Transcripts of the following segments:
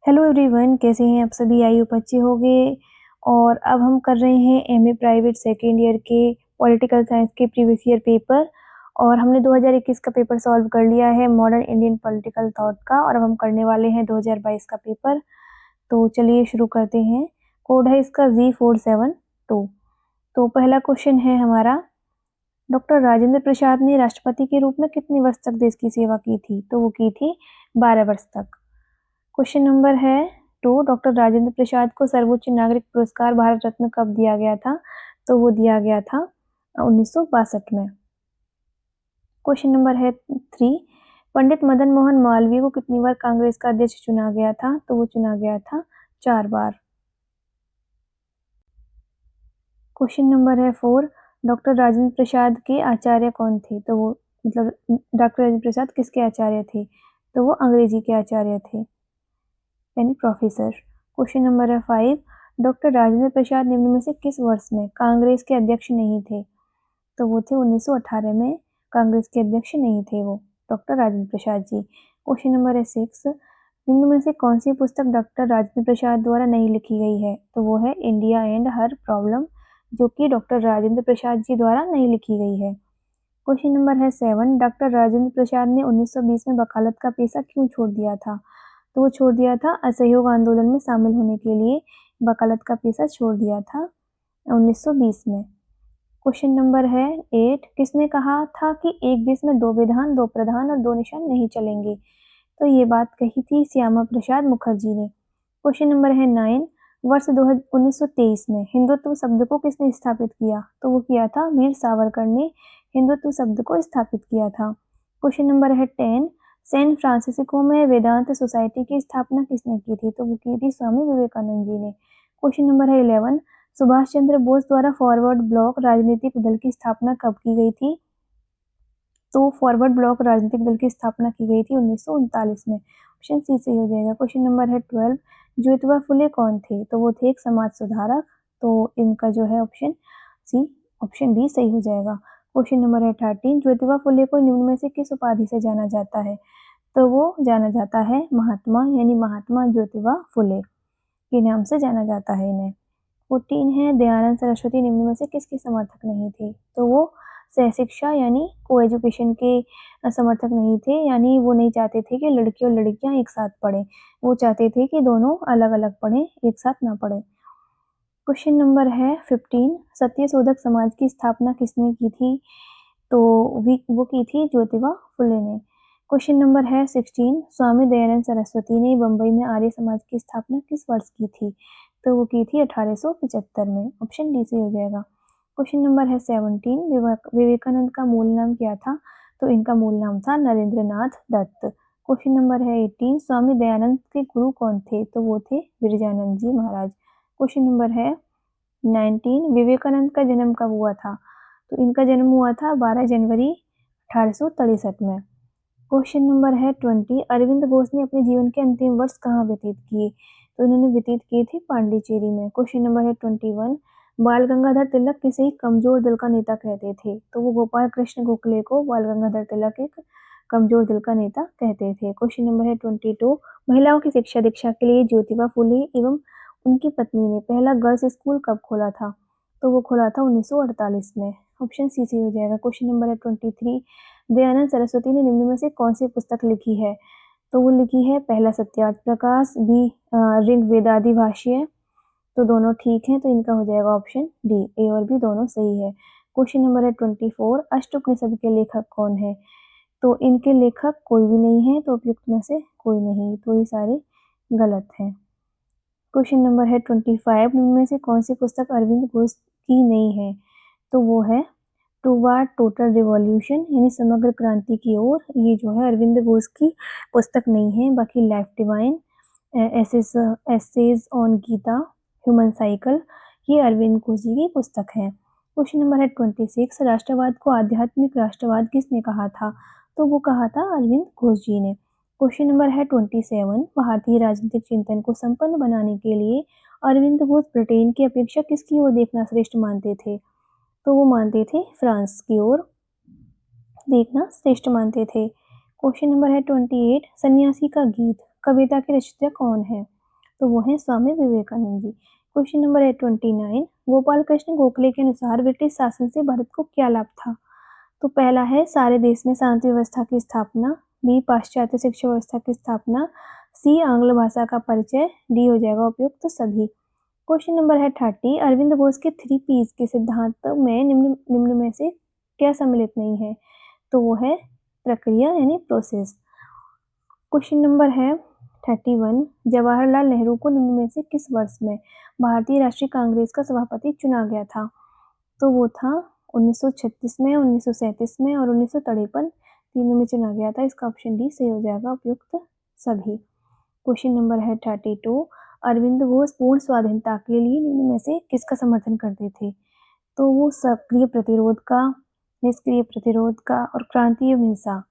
Hello everyone, कैसे हैं आप सभी? आई होप अच्छे होंगे। और अब हम कर रहे हैं एमए प्राइवेट सेकेंड ईयर के पॉलिटिकल साइंस के प्रीवियस ईयर पेपर। और हमने 2021 का पेपर सॉल्व कर लिया है मॉडर्न इंडियन पॉलिटिकल थॉट का, और अब हम करने वाले हैं 2022 का पेपर। तो चलिए शुरू करते हैं। कोड है इसका Z472। तो पहला क्वेश्चन है हमारा, डॉक्टर राजेंद्र प्रसाद ने राष्ट्रपति के रूप में कितने वर्ष तक देश की सेवा की थी? तो वो की थी 12 वर्ष तक। क्वेश्चन नंबर है 2, डॉक्टर राजेंद्र प्रसाद को सर्वोच्च नागरिक पुरस्कार भारत रत्न कब दिया गया था? तो वो दिया गया था 1962 में। क्वेश्चन नंबर है 3, पंडित मदन मोहन मालवीय को कितनी बार कांग्रेस का अध्यक्ष चुना गया था? तो वो चुना गया था 4 बार। क्वेश्चन नंबर है 4, डॉक्टर राजेंद्र प्रसाद के आचार्य कौन थे? तो वो डॉक्टर राजेंद्र प्रसाद किसके आचार्य थे? तो वो अंग्रेजी के आचार्य थे, यानी प्रोफेसर। क्वेश्चन नंबर है 5, डॉक्टर राजेंद्र प्रसाद निम्न में से किस वर्ष में कांग्रेस के अध्यक्ष नहीं थे? तो वो थे 1918 में कांग्रेस के अध्यक्ष नहीं थे वो doctor Rajendra Prasad ji. Question number है 6, निम्न में से कौन सी पुस्तक डॉक्टर राजेंद्र प्रसाद द्वारा नहीं लिखी गई है? तो वो है इंडिया एंड हर प्रॉब्लम, जो कि डॉक्टर राजेंद्र प्रसाद जी द्वारा नहीं लिखी गई है। क्वेश्चन नंबर है 7, डॉक्टर राजेंद्र प्रसाद ने 1920 में वकालत का पेशा क्यों छोड़ दिया था? तो वो छोड़ दिया था असहयोग आंदोलन में शामिल होने के लिए वकालत का पेशा छोड़ दिया था 1920 में। क्वेश्चन नंबर है 8, किसने कहा था कि एक देश में 2 विधान, 2 प्रधान और 2 निशान नहीं चलेंगे? तो ये बात कही थी श्यामा प्रसाद मुखर्जी ने। क्वेश्चन नंबर है 9, वर्ष 1923 में हिंदुत्व शब्द को किसने स्थापित किया? तो वो किया था वीर सावरकर ने हिंदुत्व शब्द को स्थापित किया था। क्वेश्चन नंबर है 10, सैन फ्रांसिस्को में वेदांत सोसाइटी की स्थापना किसने की थी? तो वो की थी स्वामी विवेकानंद जी ने। क्वेश्चन नंबर है 11, सुभाष चंद्र बोस द्वारा फॉरवर्ड ब्लॉक राजनीतिक दल की स्थापना कब की गई थी? तो फॉरवर्ड ब्लॉक राजनीतिक दल की स्थापना की गई थी 1939 में। ऑप्शन सी सही हो जाएगा। क्वेश्चन नंबर है 12, ज्योतिबा फुले कौन थे? तो वो थे एक समाज सुधारक। तो इनका जो है ऑप्शन सी, ऑप्शन बी सही हो जाएगा। क्वेश्चन नंबर है 13, ज्योतिबा फुले को निम्न में से किस उपाधि से जाना जाता है? तो वो जाना जाता है महात्मा, यानी महात्मा ज्योतिबा फुले के नाम से जाना जाता है इन्हें। 14 है, दयानंद सरस्वती निम्न में से किसके समर्थक नहीं थे? तो वो सहशिक्षा यानी को एजुकेशन के समर्थक नहीं थे, यानी वो नहीं चाहते थे कि लड़के और लड़कियां एक साथ पढ़ें। वो चाहते थे कि दोनों अलग अलग पढ़ें, एक साथ ना पढ़ें। क्वेश्चन नंबर है 15, सत्यशोधक समाज की स्थापना किसने की थी? तो वो की थी ज्योतिबा फुले ने। क्वेश्चन नंबर है 16, स्वामी दयानंद सरस्वती ने बंबई में आर्य समाज की स्थापना किस वर्ष की थी? तो वो की थी 1875 में। ऑप्शन डी से हो जाएगा। क्वेश्चन नंबर है 17, विवेकानंद का मूल नाम क्या था? तो इनका मूल नाम था नरेंद्रनाथ दत्त। क्वेश्चन नंबर है 18, स्वामी दयानंद के गुरु कौन थे? तो वो थे विरजानंद जी महाराज। क्वेश्चन नंबर है 19, विवेकानंद का जन्म कब हुआ था? तो इनका जन्म हुआ था 12 जनवरी 1863 में। क्वेश्चन नंबर है 20, अरविंद घोष ने अपने जीवन के अंतिम वर्ष कहाँ व्यतीत किए? तो इन्होंने व्यतीत किए थे पांडिचेरी में। क्वेश्चन नंबर है 21, बाल गंगाधर तिलक किसे कमजोर दिल का नेता कहते थे? तो वो गोपाल कृष्ण गोखले को बाल गंगाधर तिलक एक कमजोर दिल का नेता कहते थे। क्वेश्चन नंबर है 22, महिलाओं की शिक्षा दीक्षा के लिए ज्योतिबा फुले एवं उनकी पत्नी ने पहला गर्ल्स स्कूल कब खोला था? तो वो खोला था 1948 में। ऑप्शन सी हो जाएगा। क्वेश्चन नंबर है 23, दयानंद सरस्वती ने निम्न में से कौन सी पुस्तक लिखी है? तो वो लिखी है पहला सत्यार्थ प्रकाश, बी ऋग्वेदादि भाष्य। तो दोनों ठीक हैं, तो इनका हो जाएगा ऑप्शन डी, ए और बी दोनों सही है। क्वेश्चन नंबर है 24, अष्टोपनिषद के लेखक कौन है? तो इनके लेखक कोई भी नहीं है, तो उपयुक्त में से कोई नहीं, तो ये सारे गलत हैं। क्वेश्चन नंबर है 25, इनमें से कौन सी पुस्तक अरविंद घोष की नहीं है? तो वो है टूवर्ड टोटल रिवॉल्यूशन, यानी समग्र क्रांति की ओर। ये जो है अरविंद घोष की पुस्तक नहीं है। बाकी life divine, essays on Gita, human cycle, ये अरविंद घोष जी की पुस्तक है। क्वेश्चन नंबर है 26, राष्ट्रवाद को आध्यात्मिक राष्ट्रवाद किसने कहा था? तो वो कहा था अरविंद घोष जी ने। क्वेश्चन नंबर है 27, भारतीय राजनीतिक चिंतन को संपन्न बनाने के लिए अरविंद घोष ब्रिटेन की अपेक्षा किसकी ओर देखना श्रेष्ठ मानते थे? तो वो मानते थे फ्रांस की ओर देखना श्रेष्ठ मानते थे। क्वेश्चन नंबर है 28, सन्यासी का गीत कविता के रचयिता कौन है? तो वो है स्वामी विवेकानंद जी। क्वेश्चन नंबर है 29, गोपाल कृष्ण गोखले के अनुसार ब्रिटिश शासन से भारत को क्या लाभ था? तो पहला है सारे देश में शांति व्यवस्था की स्थापना, बी पाश्चात्य शिक्षा व्यवस्था की स्थापना, सी आंग्ल भाषा का परिचय, डी हो जाएगा उपयुक्त सभी। क्वेश्चन नंबर है 30, अरविंद घोष के 3 P's के सिद्धांत में निम्न में से क्या सम्मिलित नहीं है? तो वो है प्रक्रिया यानी प्रोसेस। क्वेश्चन नंबर है 31, जवाहरलाल नेहरू को निम्न में से किस वर्ष में भारतीय राष्ट्रीय कांग्रेस का सभापति चुना गया था? तो वो था 1936 में, 1937 में और 1953 तीनों में चुना गया था। इसका ऑप्शन डी सही हो जाएगा उपयुक्त सभी। क्वेश्चन नंबर है 32, अरविंद घोष पूर्ण स्वाधीनता के लिए निम्न में से किसका समर्थन करते थे? तो वो सक्रिय प्रतिरोध का, निष्क्रिय प्रतिरोध का और क्रांतीय हिंसा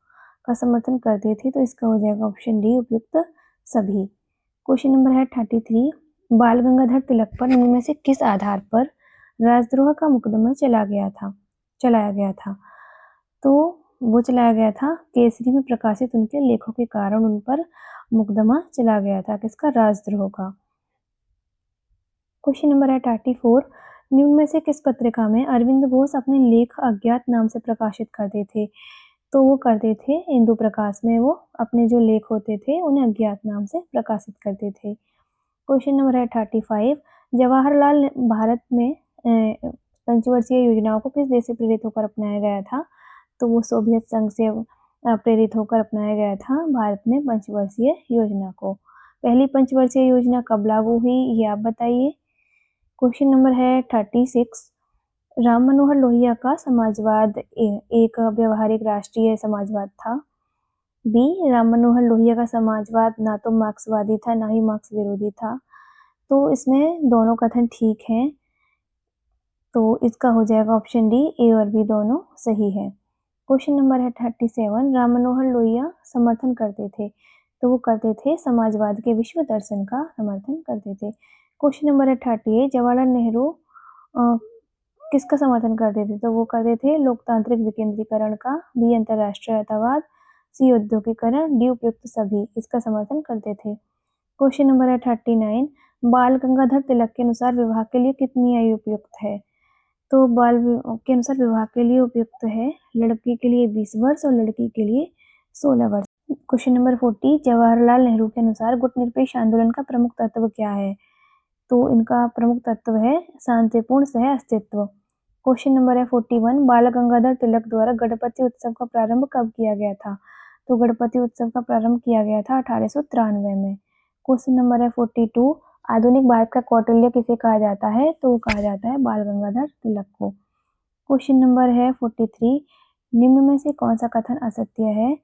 का समर्थन करते थे। तो इसका हो जाएगा ऑप्शन डी उपयुक्त सभी। क्वेश्चन नंबर है 33, बाल गंगाधर तिलक पर निम्न में से किस आधार पर राजद्रोह का मुकदमा चलाया गया था? तो वो चलाया गया था केसरी में प्रकाशित उनके लेखों के कारण उन पर मुकदमा चला गया था, किसका? राजद्रोह का। क्वेश्चन नंबर है 34, निम्न में से किस पत्रिका में अरविंद घोष अपने लेख अज्ञात नाम से प्रकाशित करते थे? तो वो करते थे इंदु प्रकाश में, वो अपने जो लेख होते थे उन्हें अज्ञात नाम से प्रकाशित करते थे। क्वेश्चन नंबर है 35, जवाहरलाल भारत में पंचवर्षीय योजनाओं को किस देश से प्रेरित होकर अपनाया गया था? तो वो सोवियत संघ से प्रेरित होकर अपनाया गया था भारत में पंचवर्षीय योजना को। पहली पंचवर्षीय योजना कब लागू हुई ये आप बताइए। क्वेश्चन नंबर है 36, राम मनोहर लोहिया का समाजवाद एक व्यवहारिक राष्ट्रीय समाजवाद था। बी, राम मनोहर लोहिया का समाजवाद ना तो मार्क्सवादी था ना ही मार्क्स विरोधी था। तो इसमें दोनों कथन ठीक हैं, तो इसका हो जाएगा ऑप्शन डी, ए और बी दोनों सही है। क्वेश्चन नंबर है 37, राम मनोहर लोहिया समर्थन करते थे? तो वो करते थे समाजवाद के विश्व दर्शन का समर्थन करते थे। क्वेश्चन नंबर है 38, जवाहरलाल नेहरू किसका समर्थन करते थे? तो वो करते थे लोकतांत्रिक विकेंद्रीकरण का, बी अंतरराष्ट्रीयतावाद, सी औद्योगिकरण, डी उपयुक्त सभी, इसका समर्थन करते थे। क्वेश्चन नंबर है 39, बाल गंगाधर तिलक के अनुसार विवाह के लिए कितनी आयु उपयुक्त है? तो बाल के अनुसार विवाह के लिए उपयुक्त है लड़की के लिए 20 वर्ष और लड़की के लिए 16 वर्ष। क्वेश्चन नंबर 40, जवाहरलाल नेहरू के अनुसार गुट निरपेक्ष आंदोलन का प्रमुख तत्व क्या है? तो इनका प्रमुख तत्व है शांतिपूर्ण सह अस्तित्व। क्वेश्चन नंबर है 41, बाल गंगाधर तिलक द्वारा गणपति उत्सव का प्रारंभ कब किया गया था? तो गणपति उत्सव का प्रारंभ किया गया था 1893 में। क्वेश्चन नंबर है 42, आधुनिक भारत का कौटिल्य किसे कहा जाता है? तो वो कहा जाता है बाल गंगाधर तिलक को। क्वेश्चन नंबर है 43, निम्न में से कौन सा कथन असत्य है?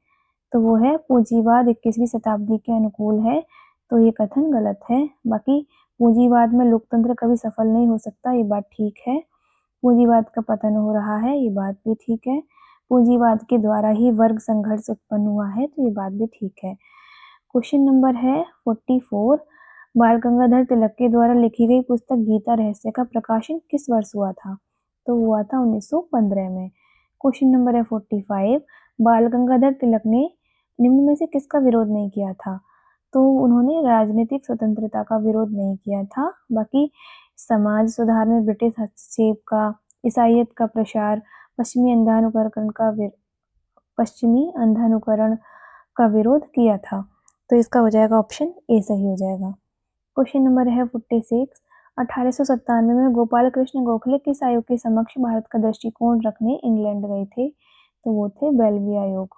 तो वो है पूंजीवाद 21वीं शताब्दी के अनुकूल है, तो ये कथन गलत है। बाकी पूंजीवाद में लोकतंत्र कभी सफल नहीं हो सकता, ये बात ठीक है। पूंजीवाद का पतन हो रहा है, ये बात भी ठीक है। पूंजीवाद के द्वारा ही वर्ग संघर्ष उत्पन्न हुआ है, तो ये बात भी ठीक है। क्वेश्चन नंबर है 44, बाल गंगाधर तिलक के द्वारा लिखी गई पुस्तक गीता रहस्य का प्रकाशन किस वर्ष हुआ था? तो हुआ था 1915 में। क्वेश्चन नंबर है 45, बाल गंगाधर तिलक ने निम्न में से किसका विरोध नहीं किया था? तो उन्होंने राजनीतिक स्वतंत्रता का विरोध नहीं किया था, बाकी समाज सुधार में ब्रिटिश हस्तक्षेप का, ईसाईयत का प्रसार, पश्चिमी अंधानुकरण का विरोध किया था। तो इसका हो जाएगा ऑप्शन ए सही हो जाएगा। क्वेश्चन नंबर है 46, 1897 में गोपाल कृष्ण गोखले किस आयोग के समक्ष भारत का दृष्टिकोण रखने इंग्लैंड गए थे? तो वो थे बेल्वी आयोग।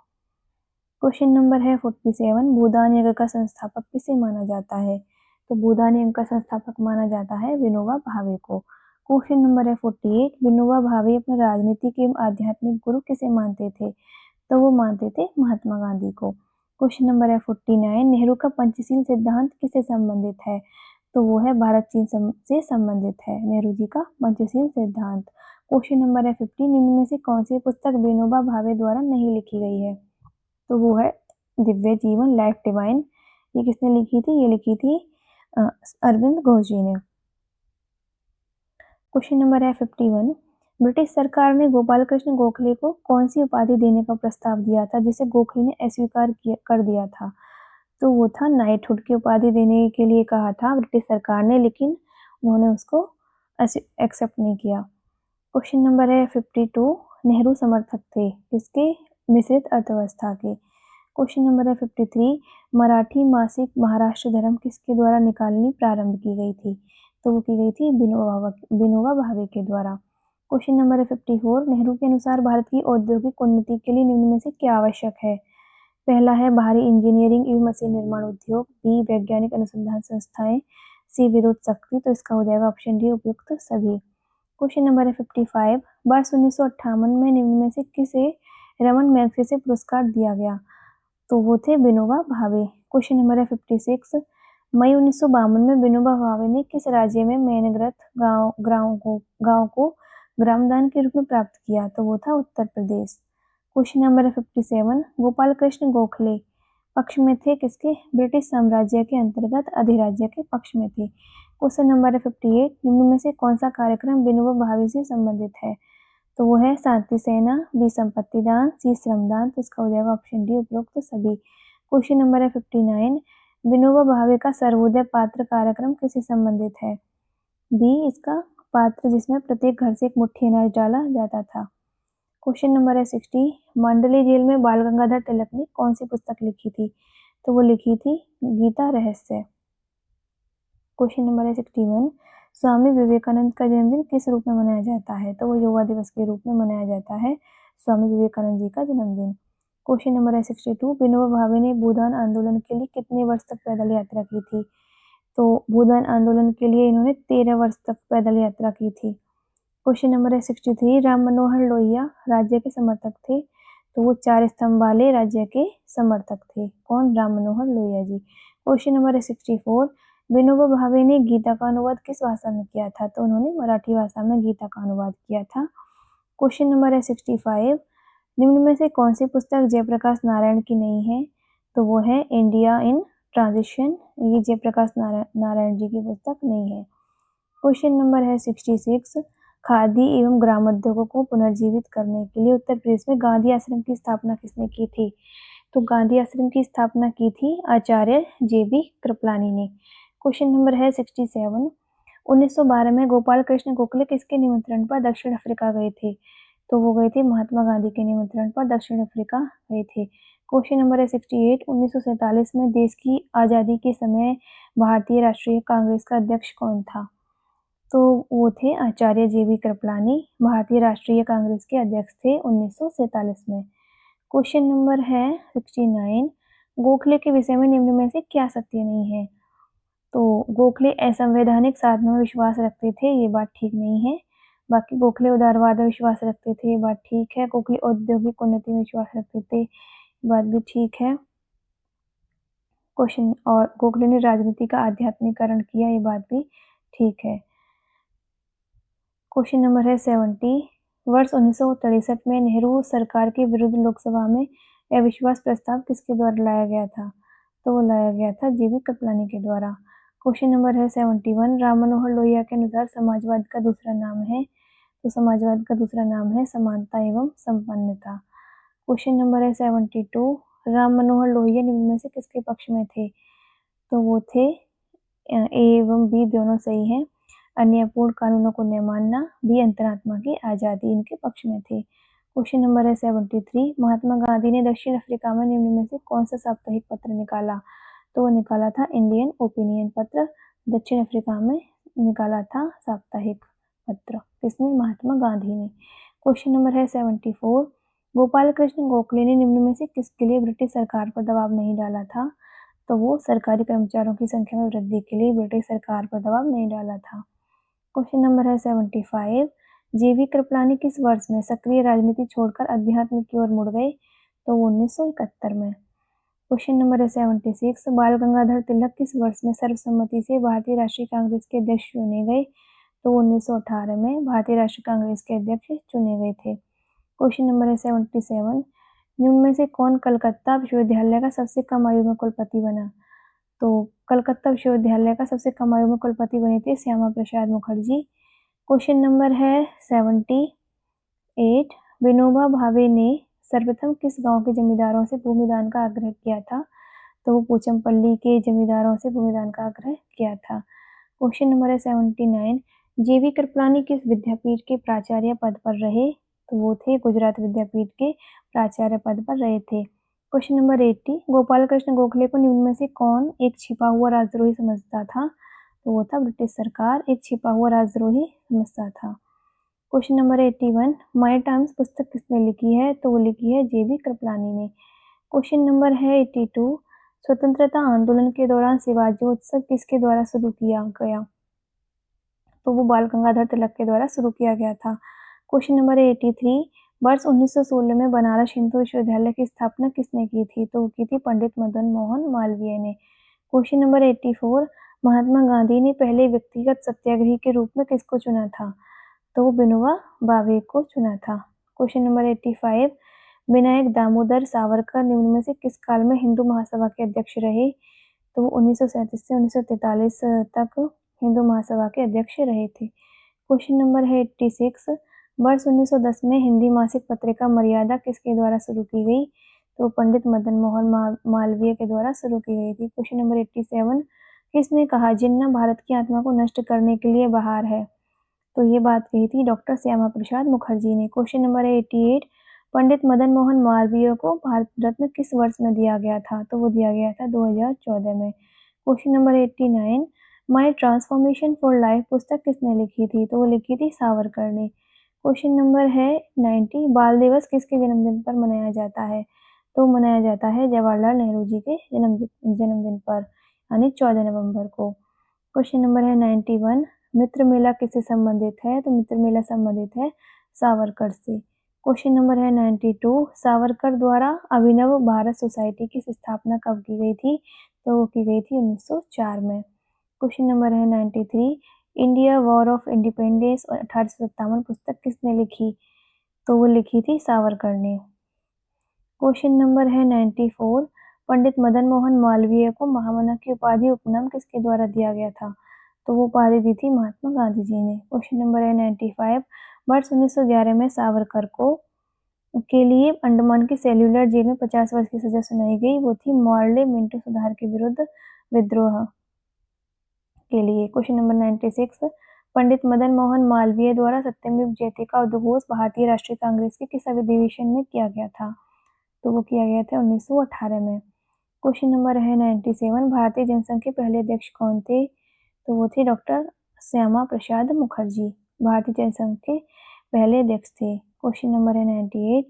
क्वेश्चन नंबर है 47, भूदान यज्ञ का संस्थापक किसे माना जाता है? तो भूदान यज्ञ का संस्थापक माना जाता है विनोबा भावे को। क्वेश्चन नंबर है 48, विनोबा भावे अपने राजनीतिक एवं आध्यात्मिक गुरु किसे मानते थे? तो वो मानते थे महात्मा गांधी को। क्वेश्चन नंबर है 49, नेहरू का पंचशील सिद्धांत किससे संबंधित है? तो वो है भारत चीन से संबंधित है नेहरू जी का पंचशील सिद्धांत। क्वेश्चन नंबर है 50, निम्न में से कौन सी पुस्तक विनोबा भावे द्वारा नहीं लिखी गई है? तो वो है दिव्य जीवन, लाइफ डिवाइन। ये किसने लिखी थी? ये लिखी थी अरविंद घोष जी ने। क्वेश्चन नंबर है 51, ब्रिटिश सरकार ने गोपाल कृष्ण गोखले को कौन सी उपाधि देने का प्रस्ताव दिया था जिसे गोखले ने अस्वीकार कर दिया था? तो वो था नाइटहुड की उपाधि देने के लिए कहा था ब्रिटिश सरकार ने, लेकिन उन्होंने उसको एक्सेप्ट नहीं किया। क्वेश्चन नंबर है 52, नेहरू समर्थक थे किसके? मिश्रित अर्थव्यवस्था के। क्वेश्चन नंबर है 53, मराठी मासिक महाराष्ट्र धर्म किसके द्वारा निकालनी प्रारंभ की गई थी? तो वो की गई थी विनोबा भावे के द्वारा। क्वेश्चन नंबर है 54, नेहरू के अनुसार भारत की औद्योगिक उन्नति के लिए निम्न में से क्या आवश्यक है? पहला है भारी इंजीनियरिंग एवं मशीन निर्माण उद्योग, बी वैज्ञानिक अनुसंधान संस्थाएं, सी विद्युत शक्ति। तो इसका हो जाएगा ऑप्शन डी उपयुक्त सभी। क्वेश्चन नंबर है 55, वर्ष 1958 में निम्न में से किसे रमन मैग्सेसे पुरस्कार दिया गया? तो वो थे विनोबा भावे। क्वेश्चन नंबर है 56, मई 1952 में विनोबा भावे ने किस राज्य में मेनग्रथ गांव को ग्रामदान के रूप में प्राप्त किया? तो वो था उत्तर प्रदेश। क्वेश्चन नंबर है 57, गोपाल कृष्ण गोखले पक्ष में थे किसके? ब्रिटिश साम्राज्य के अंतर्गत अधिराज्य के पक्ष में थे। क्वेश्चन नंबर है 58, निम्न में से कौन सा कार्यक्रम विनोबा भावे से संबंधित है? तो वो है शांति सेना, बी संपत्ति दान, सी श्रमदान। तो इसका हो जाएगा ऑप्शन डी उपरोक्त तो सभी। क्वेश्चन नंबर है 59, विनोबा भावे का सर्वोदय पात्र कार्यक्रम किससे संबंधित है? बी इसका पात्र जिसमें प्रत्येक घर से एक मुट्ठी अनाज डाला जाता था। क्वेश्चन नंबर है 60, मांडली जेल में बाल गंगाधर तिलक ने कौन सी पुस्तक लिखी थी? तो वो लिखी थी गीता रहस्य। क्वेश्चन नंबर है 61, स्वामी विवेकानंद का जन्मदिन किस रूप में मनाया जाता है? तो वो युवा दिवस के रूप में मनाया जाता है स्वामी विवेकानंद जी का जन्मदिन। क्वेश्चन नंबर है 62, विनोबा भावे ने भूदान आंदोलन के लिए कितने वर्ष तक पैदल यात्रा की थी? तो भूदान आंदोलन के लिए इन्होंने 13 वर्ष तक पैदल यात्रा की थी। क्वेश्चन नंबर है 63, राम मनोहर लोहिया राज्य के समर्थक थे? तो वो 4 स्तंभ वाले राज्य के समर्थक थे। कौन? राम मनोहर लोहिया जी। क्वेश्चन नंबर है 64, विनोबा भावे ने गीता का अनुवाद किस भाषा में किया था? तो उन्होंने मराठी भाषा में गीता का अनुवाद किया था। क्वेश्चन नंबर है 65, निम्न में से कौन सी पुस्तक जयप्रकाश नारायण की नहीं है? तो वो है इंडिया इन ट्रांजिशन, ये जयप्रकाश नारायण जी की पुस्तक नहीं है। क्वेश्चन नंबर है 66, खादी एवं ग्रामोद्योगों को पुनर्जीवित करने के लिए उत्तर प्रदेश में गांधी आश्रम की स्थापना किसने की थी? तो गांधी आश्रम की स्थापना की थी आचार्य JB कृपलानी ने। क्वेश्चन नंबर है 67, 1912 में गोपाल कृष्ण गोखले किसके निमंत्रण पर दक्षिण अफ्रीका गए थे? तो वो गए थे महात्मा गांधी के निमंत्रण पर दक्षिण अफ्रीका गए थे। क्वेश्चन नंबर है 68, 1947 में देश की आज़ादी के समय भारतीय राष्ट्रीय कांग्रेस का अध्यक्ष कौन था? तो वो थे आचार्य JB कृपलानी, भारतीय राष्ट्रीय कांग्रेस के अध्यक्ष थे 1947 में। क्वेश्चन नंबर है 69, गोखले के विषय में निम्न में से क्या सत्य नहीं है? तो गोखले असंवैधानिक साधनों में विश्वास रखते थे, ये बात ठीक नहीं है। बाकी गोखले उदारवाद में विश्वास रखते थे, ये बात ठीक है। गोखले औद्योगिक उन्नति में विश्वास रखते थे, बात भी ठीक है। क्वेश्चन और गोखले ने राजनीति का आध्यात्मिकरण किया, ये बात भी ठीक है। क्वेश्चन नंबर है 70, वर्ष 1963 में नेहरू सरकार के विरुद्ध लोकसभा में अविश्वास प्रस्ताव किसके द्वारा लाया गया था? तो वो लाया गया था JB कृपलानी के द्वारा। क्वेश्चन नंबर है 71, राम मनोहर लोहिया के अनुसार समाजवाद का दूसरा नाम है? तो समाजवाद का दूसरा नाम है समानता एवं संपन्नता। क्वेश्चन नंबर है 72, राम मनोहर लोहिया निम्न में से किसके पक्ष में थे? तो वो थे ए एवं बी दोनों सही हैं। अन्यायपूर्ण कानूनों को न मानना, बी अंतरात्मा की आज़ादी, इनके पक्ष में थे। क्वेश्चन नंबर है 73, महात्मा गांधी ने दक्षिण अफ्रीका में निम्न में से कौन सा साप्ताहिक पत्र निकाला? तो वो निकाला था इंडियन ओपिनियन पत्र, दक्षिण अफ्रीका में निकाला था साप्ताहिक पत्र। किसने? महात्मा गांधी ने। क्वेश्चन नंबर है 74, गोपाल कृष्ण गोखले ने निम्न में से किसके लिए ब्रिटिश सरकार पर दबाव नहीं डाला था? तो वो सरकारी कर्मचारियों की संख्या में वृद्धि के लिए ब्रिटिश सरकार पर दबाव नहीं डाला था। क्वेश्चन नंबर है 75, JB कृपलानी किस वर्ष में सक्रिय राजनीति छोड़कर अध्यात्म की ओर मुड़ गए? तो 1971 में। क्वेश्चन नंबर है 76, बाल गंगाधर तिलक किस वर्ष में सर्वसम्मति से भारतीय राष्ट्रीय कांग्रेस के अध्यक्ष चुने गए? तो 1918 में भारतीय राष्ट्रीय कांग्रेस के अध्यक्ष चुने गए थे। क्वेश्चन नंबर है 77, निम्न में से कौन कलकत्ता विश्वविद्यालय का सबसे कम आयु में कुलपति बना? तो कलकत्ता विश्वविद्यालय का सबसे कम आयु में कुलपति बने थे श्यामा प्रसाद मुखर्जी। क्वेश्चन नंबर है 78, विनोबा भावे ने सर्वप्रथम किस गांव के जमींदारों से भूमि दान का आग्रह किया था? तो वो पोचमपल्ली के जमींदारों से भूमिदान का आग्रह किया था। क्वेश्चन नंबर है 79, जेवी कृपलानी किस विद्यापीठ के प्राचार्य पद पर रहे? तो वो थे गुजरात विद्यापीठ के प्राचार्य पद पर रहे थे। क्वेश्चन नंबर 80, गोपाल कृष्ण गोखले को निम्न में से कौन एक छिपा हुआ राजद्रोही समझता था? तो वो था ब्रिटिश सरकार एक छिपा हुआ राजद्रोही समझता था। क्वेश्चन नंबर 81, माय टाइम्स पुस्तक किसने लिखी है? तो वो लिखी है जेबी कृपलानी ने। क्वेश्चन नंबर है 82, स्वतंत्रता आंदोलन के दौरान शिवाजोत्सव किसके द्वारा शुरू किया गया? तो वो बाल गंगाधर तिलक के द्वारा शुरू किया गया था। क्वेश्चन नंबर 83, वर्ष 1916 में बनारस हिंदू विश्वविद्यालय की स्थापना किसने की थी? तो वो की थी पंडित मदन मोहन मालवीय ने। क्वेश्चन नंबर 84, महात्मा गांधी ने पहले व्यक्तिगत सत्याग्रही के रूप में किसको चुना था? तो वो विनोबा भावे को चुना था। क्वेश्चन नंबर 85, विनायक दामोदर सावरकर निम्न में से किस काल में हिंदू महासभा के अध्यक्ष रहे? तो 1937 से 1943 तक हिंदू महासभा के अध्यक्ष रहे थे। क्वेश्चन नंबर है 86, वर्ष 1910 में हिंदी मासिक पत्रिका मर्यादा किसके द्वारा शुरू की गई? तो पंडित मदन मोहन मालवीय के द्वारा शुरू की गई थी। क्वेश्चन नंबर 87, किसने कहा जिन्ना भारत की आत्मा को नष्ट करने के लिए बाहर है? तो ये बात कही थी डॉक्टर श्यामा प्रसाद मुखर्जी ने। क्वेश्चन नंबर 88, पंडित मदन मोहन मालवीय को भारत रत्न किस वर्ष में दिया गया था? तो वो दिया गया था 2014 में। Question number 89, my transformation for life पुस्तक किसने लिखी थी? तो वो लिखी थी सावरकर ने। क्वेश्चन नंबर है 90, बाल दिवस किसके जन्मदिन पर मनाया जाता है? तो मनाया जाता है जवाहरलाल नेहरू जी के जन्मदिन पर, यानी 14 नवंबर को। क्वेश्चन नंबर है 91, मित्र मेला किससे संबंधित है? तो मित्र मेला संबंधित है सावरकर से। क्वेश्चन नंबर है 92, सावरकर द्वारा अभिनव भारत सोसाइटी की स्थापना कब की गई थी? तो वो की गई थी 1904 में। क्वेश्चन नंबर है 93, इंडिया वॉर ऑफ इंडिपेंडेंस और 1857 पुस्तक किसने लिखी? तो वो लिखी थी सावरकर ने। क्वेश्चन नंबर है 94, पंडित मदन मोहन मालवीय को महामना की उपाधि उपनाम किसके द्वारा दिया गया था? तो वो उपाधि दी थी महात्मा गांधी जी ने। क्वेश्चन नंबर है 95, वर्ष 1911 में सावरकर को के लिए अंडमान की सेल्युलर जेल में 50 वर्ष की सजा सुनाई गई। वो थी मॉर्ले मिंटो सुधार के विरुद्ध विद्रोह के लिए। क्वेश्चन नंबर 96, पंडित मदन मोहन मालवीय द्वारा सत्यमेव जयते का उद्घोष भारतीय राष्ट्रीय कांग्रेस के किस अधिवेशन में किया गया था? तो वो किया गया था 1918 में। क्वेश्चन नंबर है 97, भारतीय जनसंघ के पहले अध्यक्ष कौन थे? तो वो थे डॉक्टर श्यामा प्रसाद मुखर्जी, भारतीय जनसंघ के पहले अध्यक्ष थे। क्वेश्चन नंबर है 98,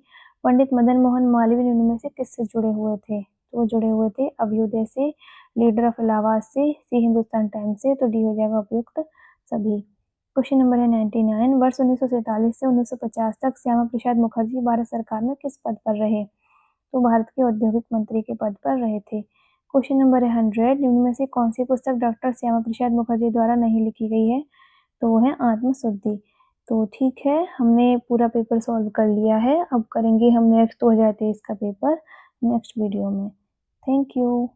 पंडित मदन मोहन मालवीय निम्न में से किससे जुड़े हुए थे? तो वो जुड़े हुए थे अभ्युदय से, लीडर ऑफ इलाहाबाद से, सी हिंदुस्तान टाइम्स से। तो डी हो जाएगा उपयुक्त सभी। क्वेश्चन नंबर है 99, वर्ष 1947 से 1950 तक श्यामा प्रसाद मुखर्जी भारत सरकार में किस पद पर रहे? तो भारत के औद्योगिक मंत्री के पद पर रहे थे। क्वेश्चन नंबर है 100, निम्न में से कौन सी पुस्तक डॉक्टर श्यामा प्रसाद मुखर्जी द्वारा नहीं लिखी गई है? तो वो है आत्मशुद्धि। तो ठीक है, हमने पूरा पेपर सॉल्व कर लिया है। अब करेंगे हम नेक्स्ट 2023 का पेपर नेक्स्ट वीडियो में। Thank you.